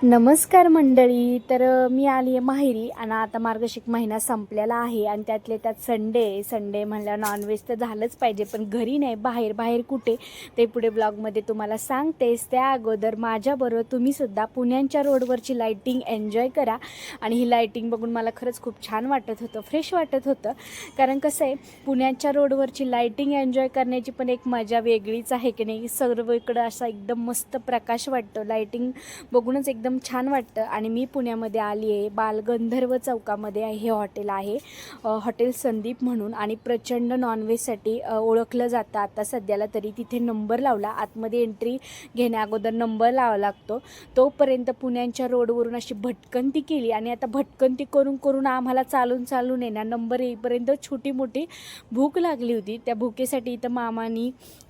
नमस्कार मंडळी. तर मी आली आहे माहेरी आणि आता मार्गशीर्ष महिना संपलेला आहे आणि त्यातले त्यात संडे म्हणलं नॉनव्हेज तर झालंच पाहिजे, पण घरी नाही, बाहेर कुठे ते पुढे ब्लॉगमध्ये तुम्हाला सांगतेस. त्या अगोदर माझ्याबरोबर तुम्हीसुद्धा पुण्यांच्या रोडवरची लाईटिंग एन्जॉय करा. आणि ही लाईटिंग बघून मला खरंच खूप छान वाटत होतं, फ्रेश वाटत होतं. कारण कसं आहे, पुण्याच्या रोडवरची लाईटिंग एन्जॉय करण्याची पण एक मजा वेगळीच आहे की नाही. सर्व इकडं असा एकदम मस्त प्रकाश वाटतो, लाईटिंग बघूनच एकदम छान वाटतं. आणि मी पुण्यामध्ये आली आहे, बालगंधर्व चौकामध्ये हे हॉटेल आहे, हॉटेल संदीप म्हणून, आणि प्रचंड नॉनव्हेजसाठी ओळखलं जातं आता सध्याला. तरी तिथे नंबर लावला, आतमध्ये एंट्री घेण्या अगोदर नंबर लावा लागतो. तोपर्यंत पुण्यांच्या रोडवरून अशी भटकंती केली आणि आता भटकंती करून आम्हाला चालून येणार नंबर येईपर्यंत छोटी मोठी भूक लागली होती. त्या भुकेसाठी इथं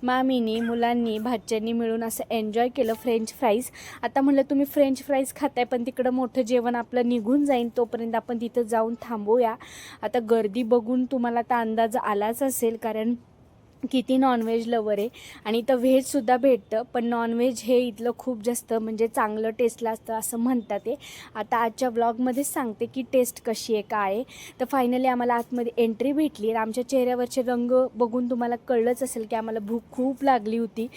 मामीनी मुलांनी भाच्यांनी मिळून असं एन्जॉय केलं. फ्रेंच फ्राईज, आता म्हणलं तुम्ही फ्रेंच फ्राईज खाताय पण तिकडं मोठं जेवण आपलं निघून जाईल, तोपर्यंत आपण तिथं जाऊन थांबूया. आता गर्दी बघून तुम्हाला आता अंदाज आलाच असेल, कारण किती नॉनव्हेज लवर आहे. आणि इथं व्हेजसुद्धा भेटतं, पण नॉनव्हेज हे इथलं खूप जास्त म्हणजे चांगलं टेस्टला असतं असं म्हणतात ते. आता आजच्या व्लॉगमध्येच सांगते की टेस्ट कशी आहे काय आहे. तर फायनली आम्हाला आतमध्ये एंट्री भेटली आणि आमच्या चेहऱ्यावरचे रंग बघून तुम्हाला कळलंच असेल की आम्हाला भूक खूप लागली होती.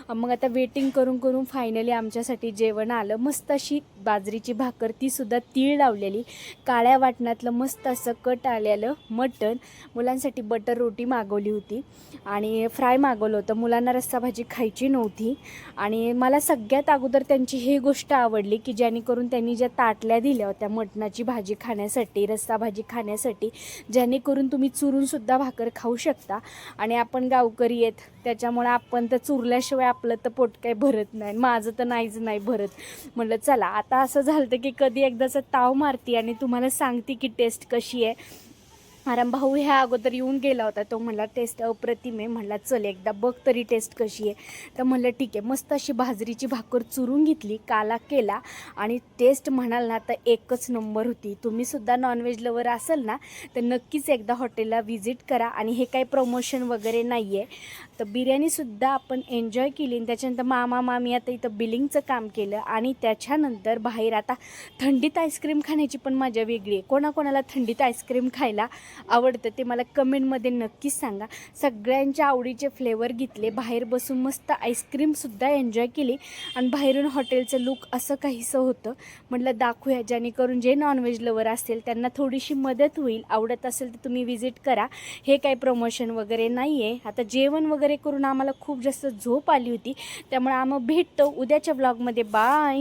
मग आता वेटिंग करून फायनली आमच्यासाठी जेवण आलं. मस्त अशी बाजरीची भाकर, तीसुद्धा तीळ लावलेली, काळ्या वाटणातलं मस्त असं कट आलेलं मटण, मुलांसाठी बटर रोटी मागवली होती आणि फ्राय मागवलं होतं. मुलांना रस्सा भाजी खायची नव्हती. आणि मला सगळ्यात अगोदर त्यांची ही गोष्ट आवडली की जेणेकरून त्यांनी ज्या ताटल्या दिल्या होत्या मटणाची भाजी खाण्यासाठी, रस्सा भाजी खाण्यासाठी, जेणेकरून तुम्ही चुरूनसुद्धा भाकर खाऊ शकता. आणि आपण गावकरी आहेत त्याच्यामुळे आपण तर चुरल्याशिवाय आपलं तर पोट काही भरत नाही, माझं तर नाही भरत. म्हटलं चला आता असं झालं की कधी एकदाचा ताव मारती आणि तुम्हाला सांगते की टेस्ट कशी आहे. आराम भाऊ ह्या अगोदर येऊन गेला होता, तो म्हणला टेस्ट अप्रतिम आहे. म्हणला चल एकदा बघ तरी टेस्ट कशी आहे. तर म्हणलं ठीक आहे. मस्त अशी बाजरीची भाकर चुरून घेतली, काला केला आणि टेस्ट म्हणाल ना तर एकच नंबर होती. तुम्हीसुद्धा नॉनव्हेज लवर असाल ना तर नक्कीच एकदा हॉटेलला व्हिजिट करा. आणि हे काही प्रमोशन वगैरे नाही आहे. तर बिर्याणीसुद्धा आपण एन्जॉय केली आणि त्याच्यानंतर मामी आता इथं बिलिंगचं काम केलं. आणि त्याच्यानंतर बाहेर आता थंडीत आईस्क्रीम खाण्याची पण मजा वेगळी आहे. कोणाकोणाला थंडीत आईस्क्रीम खायला आवडतं ते मला कमेंटमध्ये नक्कीच सांगा. सगळ्यांच्या आवडीचे फ्लेवर घेतले, बाहेर बसून मस्त आईस्क्रीमसुद्धा एन्जॉय केली. आणि बाहेरून हॉटेलचं लुक असं काहीसं होतं. म्हटलं दाखवूया, जेणेकरून जे नॉनव्हेज लवर असतील त्यांना थोडीशी मदत होईल. आवडत असेल तर तुम्ही व्हिजिट करा. हे काही प्रमोशन वगैरे नाही आहे. आता जेवण वगैरे करून आम्हाला खूप जास्त झोप आली होती, त्यामुळे आम्ही भेटतो उद्याच्या व्लॉगमध्ये. बाय.